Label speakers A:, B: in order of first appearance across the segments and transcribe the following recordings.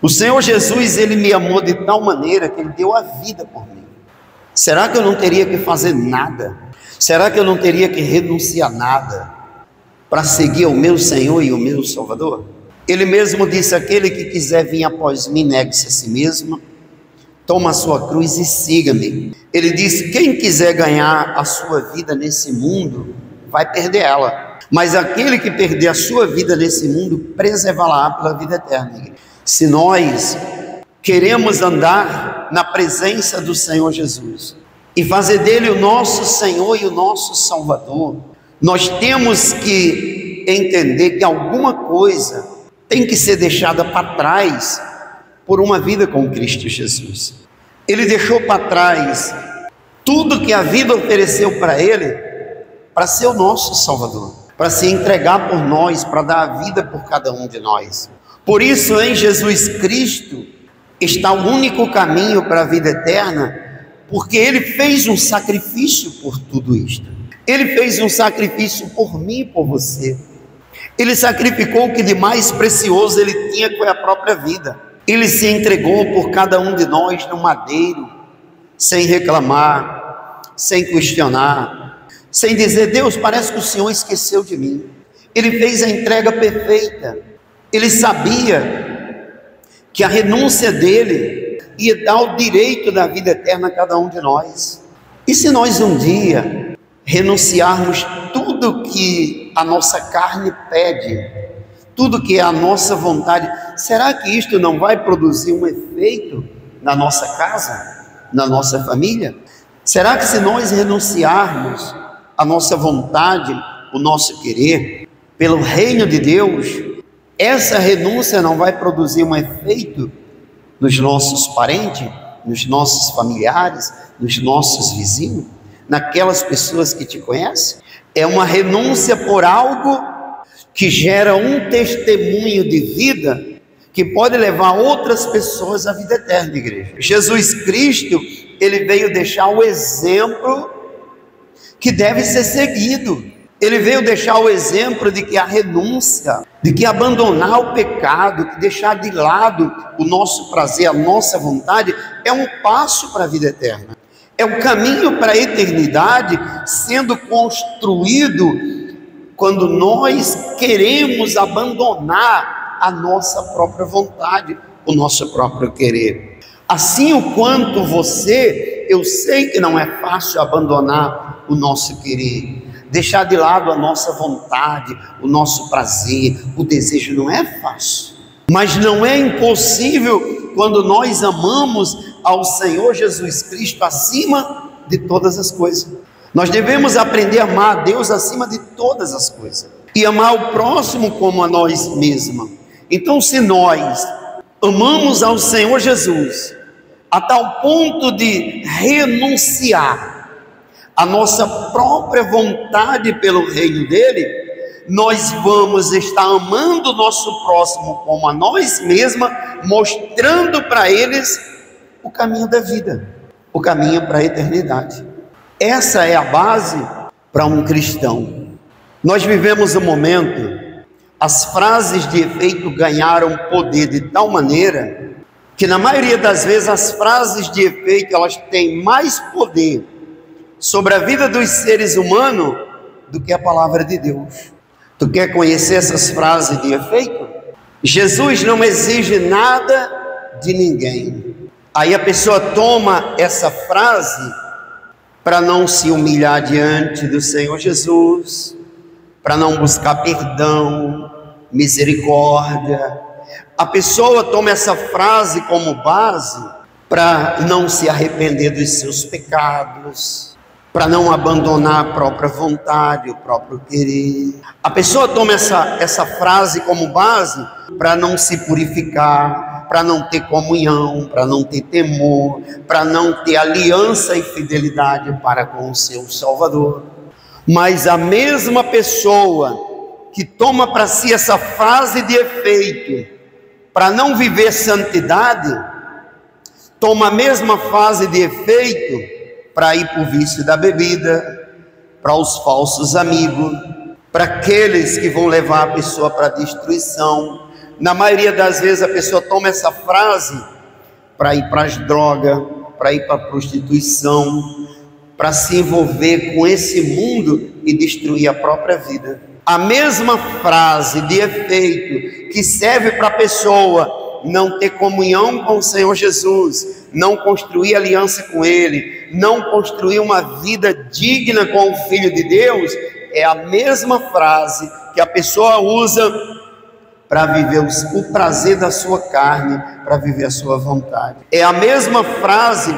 A: O Senhor Jesus, Ele me amou de tal maneira que Ele deu a vida por mim. Será que eu não teria que fazer nada? Será que eu não teria que renunciar a nada para seguir o meu Senhor e o meu Salvador? Ele mesmo disse: aquele que quiser vir após mim, negue-se a si mesmo, toma a sua cruz e siga-me. Ele disse: quem quiser ganhar a sua vida nesse mundo, vai perder ela. Mas aquele que perder a sua vida nesse mundo, preservá-la pela vida eterna. Se nós queremos andar na presença do Senhor Jesus e fazer dele o nosso Senhor e o nosso Salvador, nós temos que entender que alguma coisa tem que ser deixada para trás por uma vida com Cristo Jesus. Ele deixou para trás tudo que a vida ofereceu para ele, para ser o nosso Salvador, para se entregar por nós, para dar a vida por cada um de nós. Por isso, em Jesus Cristo está o único caminho para a vida eterna, porque Ele fez um sacrifício por tudo isto. Ele fez um sacrifício por mim e por você. Ele sacrificou o que de mais precioso Ele tinha, que foi a própria vida. Ele se entregou por cada um de nós no madeiro, sem reclamar, sem questionar, sem dizer: Deus, parece que o Senhor esqueceu de mim. Ele fez a entrega perfeita. Ele sabia que a renúncia dele ia dar o direito da vida eterna a cada um de nós. E se nós um dia renunciarmos tudo que a nossa carne pede, tudo que é a nossa vontade, será que isto não vai produzir um efeito na nossa casa, na nossa família? Será que se nós renunciarmos a nossa vontade, o nosso querer, pelo reino de Deus, essa renúncia não vai produzir um efeito nos nossos parentes, nos nossos familiares, nos nossos vizinhos, naquelas pessoas que te conhecem? É uma renúncia por algo que gera um testemunho de vida que pode levar outras pessoas à vida eterna, igreja. Jesus Cristo, Ele veio deixar o exemplo que deve ser seguido. Ele veio deixar o exemplo de que a renúncia, de que abandonar o pecado, que deixar de lado o nosso prazer, a nossa vontade, é um passo para a vida eterna. É um caminho para a eternidade sendo construído quando nós queremos abandonar a nossa própria vontade, o nosso próprio querer. Assim, o quanto você, eu sei que não é fácil abandonar o nosso querer, deixar de lado a nossa vontade, o nosso prazer, o desejo, não é fácil. Mas não é impossível quando nós amamos ao Senhor Jesus Cristo acima de todas as coisas. Nós devemos aprender a amar a Deus acima de todas as coisas e amar o próximo como a nós mesmos. Então, se nós amamos ao Senhor Jesus a tal ponto de renunciar a nossa própria vontade pelo reino dele, nós vamos estar amando o nosso próximo como a nós mesmos, mostrando para eles o caminho da vida, o caminho para a eternidade. Essa é a base para um cristão. Nós vivemos um momento, as frases de efeito ganharam poder de tal maneira que na maioria das vezes as frases de efeito, elas têm mais poder sobre a vida dos seres humanos do que a palavra de Deus. Tu quer conhecer essas frases de efeito? Jesus não exige nada de ninguém. Aí a pessoa toma essa frase para não se humilhar diante do Senhor Jesus, para não buscar perdão, misericórdia. A pessoa toma essa frase como base para não se arrepender dos seus pecados, para não abandonar a própria vontade, o próprio querer. A pessoa toma essa frase como base para não se purificar, para não ter comunhão, para não ter temor, para não ter aliança e fidelidade para com o seu Salvador. Mas a mesma pessoa que toma para si essa frase de efeito para não viver santidade, toma a mesma fase de efeito para ir para o vício da bebida, para os falsos amigos, para aqueles que vão levar a pessoa para a destruição, Na maioria das vezes a pessoa toma essa frase para ir para as drogas, para ir para a prostituição, para se envolver com esse mundo e destruir a própria vida. A mesma frase de efeito que serve para a pessoa não ter comunhão com o Senhor Jesus, não construir aliança com Ele, não construir uma vida digna com o Filho de Deus, é a mesma frase que a pessoa usa para viver o prazer da sua carne, para viver a sua vontade. É a mesma frase: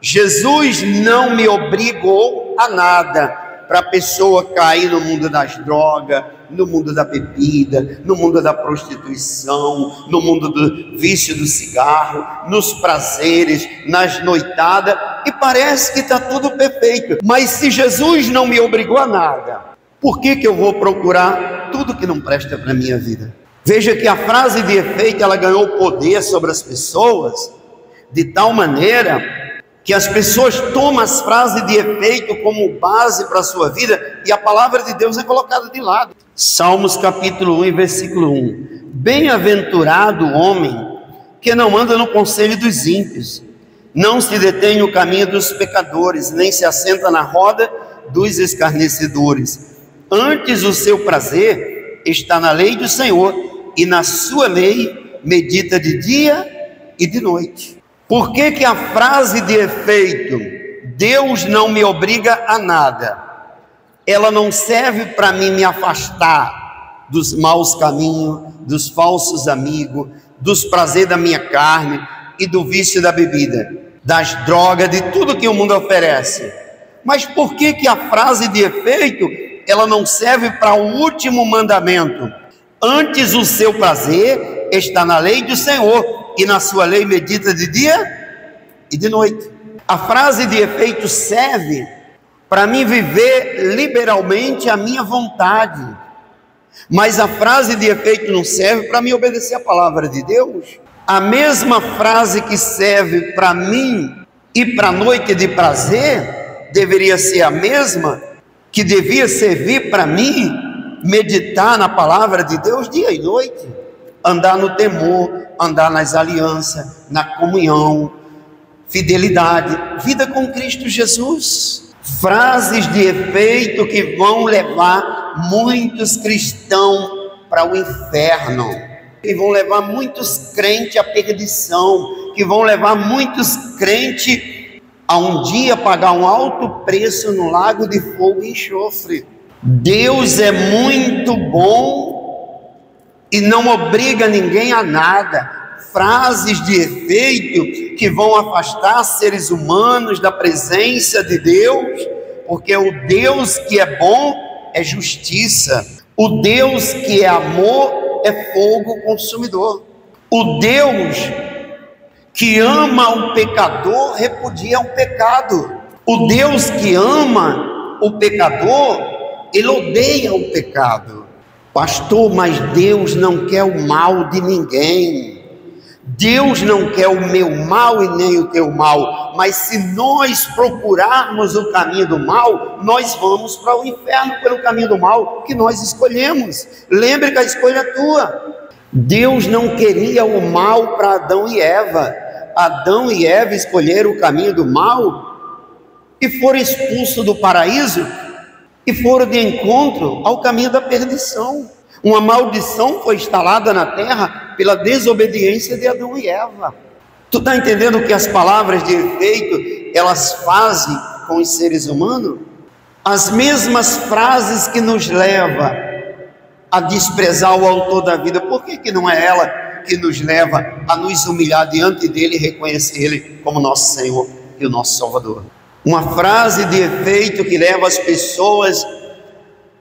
A: Jesus não me obrigou a nada, para a pessoa cair no mundo das drogas, no mundo da bebida, no mundo da prostituição, no mundo do vício do cigarro, nos prazeres, nas noitadas, e parece que está tudo perfeito. Mas se Jesus não me obrigou a nada, por que eu vou procurar tudo que não presta para a minha vida? Veja que a frase de efeito, ela ganhou poder sobre as pessoas, de tal maneira que as pessoas tomam as frases de efeito como base para a sua vida, e a palavra de Deus é colocada de lado. Salmos capítulo 1, versículo 1. Bem-aventurado o homem que não anda no conselho dos ímpios, não se detém no caminho dos pecadores, nem se assenta na roda dos escarnecedores. Antes o seu prazer está na lei do Senhor, e na sua lei medita de dia e de noite. Por que a frase de efeito, Deus não me obriga a nada, ela não serve para mim me afastar dos maus caminhos, dos falsos amigos, dos prazeres da minha carne e do vício da bebida, das drogas, de tudo que o mundo oferece? Mas por que a frase de efeito, ela não serve para o último mandamento? Antes o seu prazer está na lei do Senhor, e na sua lei medita de dia e de noite. A frase de efeito serve para mim viver liberalmente a minha vontade, mas a frase de efeito não serve para mim obedecer a palavra de Deus. A mesma frase que serve para mim e para a noite de prazer, deveria ser a mesma que devia servir para mim meditar na palavra de Deus dia e noite, andar no temor, andar nas alianças, na comunhão, fidelidade, vida com Cristo Jesus. Frases de efeito que vão levar muitos cristãos para o inferno, que vão levar muitos crentes à perdição, que vão levar muitos crentes a um dia pagar um alto preço no lago de fogo e enxofre. Deus é muito bom e não obriga ninguém a nada. Frases de efeito que vão afastar seres humanos da presença de Deus, porque o Deus que é bom é justiça, o Deus que é amor é fogo consumidor, o Deus que ama o pecador repudia o pecado, o Deus que ama o pecador, ele odeia o pecado. Pastor, mas Deus não quer o mal de ninguém. Deus não quer o meu mal e nem o teu mal, mas se nós procurarmos o caminho do mal, nós vamos para o inferno pelo caminho do mal que nós escolhemos. Lembre que a escolha é tua. Deus não queria o mal para Adão e Eva. Adão e Eva escolheram o caminho do mal e foram expulsos do paraíso e foram de encontro ao caminho da perdição. Uma maldição foi instalada na terra pela desobediência de Adão e Eva. Tu está entendendo o que as palavras de efeito elas fazem com os seres humanos? As mesmas frases que nos levam a desprezar o autor da vida, por que não é ela que nos leva a nos humilhar diante dele e reconhecer ele como nosso Senhor e o nosso Salvador? Uma frase de efeito que leva as pessoas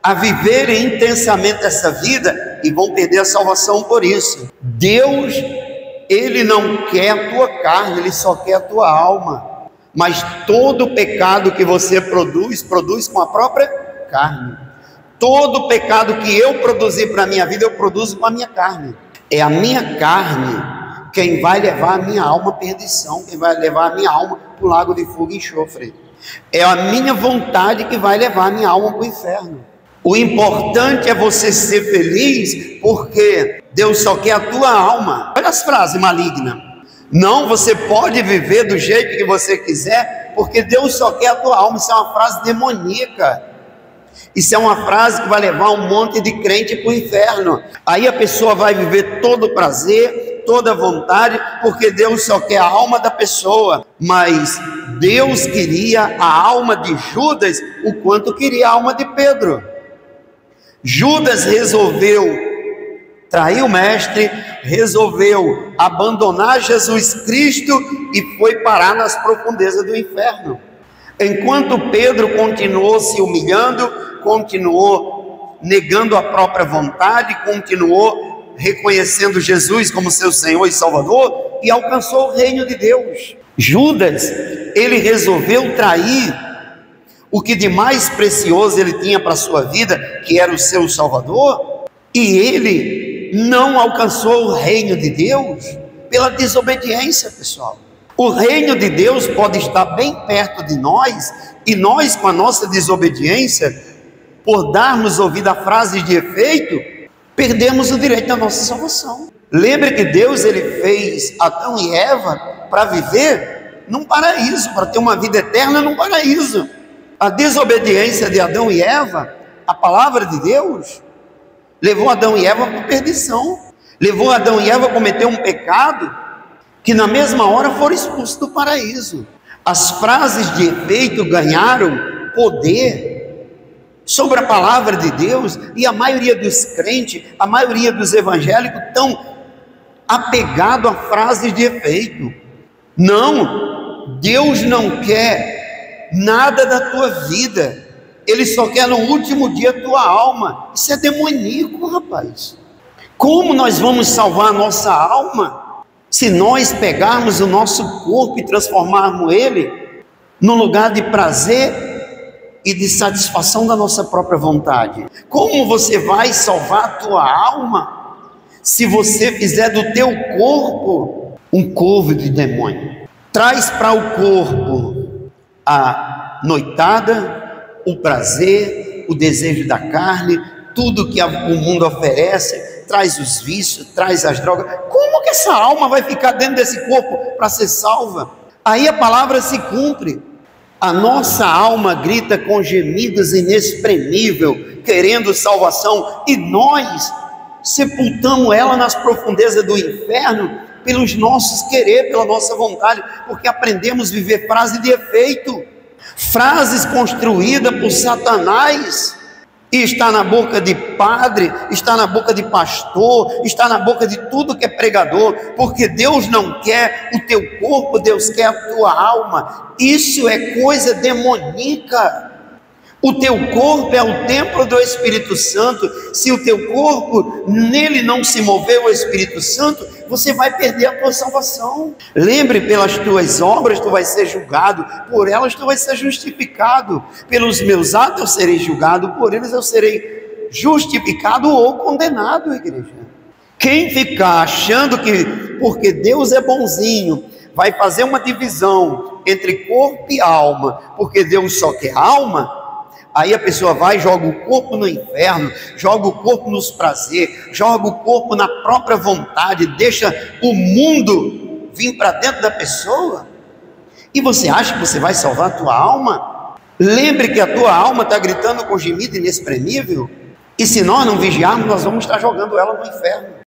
A: a viverem intensamente essa vida e vão perder a salvação por isso. Deus, ele não quer a tua carne, ele só quer a tua alma. Mas todo pecado que você produz com a própria carne. Todo pecado que eu produzi para a minha vida, eu produzo com a minha carne. É a minha carne quem vai levar a minha alma à perdição, quem vai levar a minha alma para o lago de fogo e enxofre. É a minha vontade que vai levar a minha alma para o inferno. O importante é você ser feliz, porque Deus só quer a tua alma. Olha as frases malignas. Não, você pode viver do jeito que você quiser, porque Deus só quer a tua alma. Isso é uma frase demoníaca. Isso é uma frase que vai levar um monte de crente para o inferno. Aí a pessoa vai viver todo o prazer, toda a vontade, porque Deus só quer a alma da pessoa. Mas Deus queria a alma de Judas o quanto queria a alma de Pedro. Judas resolveu trair o mestre, resolveu abandonar Jesus Cristo e foi parar nas profundezas do inferno. Enquanto Pedro continuou se humilhando, continuou negando a própria vontade, continuou reconhecendo Jesus como seu Senhor e Salvador e alcançou o reino de Deus. Judas, ele resolveu trair o que de mais precioso ele tinha para a sua vida, que era o seu Salvador, e ele não alcançou o reino de Deus pela desobediência, pessoal. O reino de Deus pode estar bem perto de nós, e nós, com a nossa desobediência, por darmos ouvido a frases de efeito, perdemos o direito da nossa salvação. Lembre que Deus, ele fez Adão e Eva para viver num paraíso, para ter uma vida eterna num paraíso. A desobediência de Adão e Eva, a palavra de Deus, levou Adão e Eva para a perdição, levou Adão e Eva a cometer um pecado, que na mesma hora foram expulsos do paraíso. As frases de efeito ganharam poder sobre a palavra de Deus, e a maioria dos crentes, a maioria dos evangélicos estão apegados a frases de efeito. Não, Deus não quer nada da tua vida, Ele só quer no último dia a tua alma. Isso é demoníaco, rapaz. Como nós vamos salvar a nossa alma se nós pegarmos o nosso corpo e transformarmos ele no lugar de prazer e de satisfação da nossa própria vontade? Como você vai salvar a tua alma se você fizer do teu corpo um covo de demônio? Traz para o corpo a noitada, o prazer, o desejo da carne, tudo que o mundo oferece, traz os vícios, traz as drogas. Como que essa alma vai ficar dentro desse corpo para ser salva? Aí a palavra se cumpre. A nossa alma grita com gemidos inexprimíveis, querendo salvação, e nós sepultamos ela nas profundezas do inferno pelos nossos querer, pela nossa vontade, porque aprendemos a viver frase de efeito, frases construídas por Satanás, e está na boca de padre, está na boca de pastor, está na boca de tudo que é pregador, porque Deus não quer o teu corpo, Deus quer a tua alma. Isso é coisa demoníaca. O teu corpo é o templo do Espírito Santo. Se o teu corpo, nele não se mover o Espírito Santo, você vai perder a tua salvação. Lembre, pelas tuas obras tu vais ser julgado, por elas tu vais ser justificado. Pelos meus atos eu serei julgado, por eles eu serei justificado ou condenado, igreja. Quem ficar achando que porque Deus é bonzinho, vai fazer uma divisão entre corpo e alma, porque Deus só quer alma, aí a pessoa vai e joga o corpo no inferno, joga o corpo nos prazeres, joga o corpo na própria vontade, deixa o mundo vir para dentro da pessoa. E você acha que você vai salvar a tua alma? Lembre que a tua alma está gritando com gemido inexprimível, e se nós não vigiarmos, nós vamos estar jogando ela no inferno.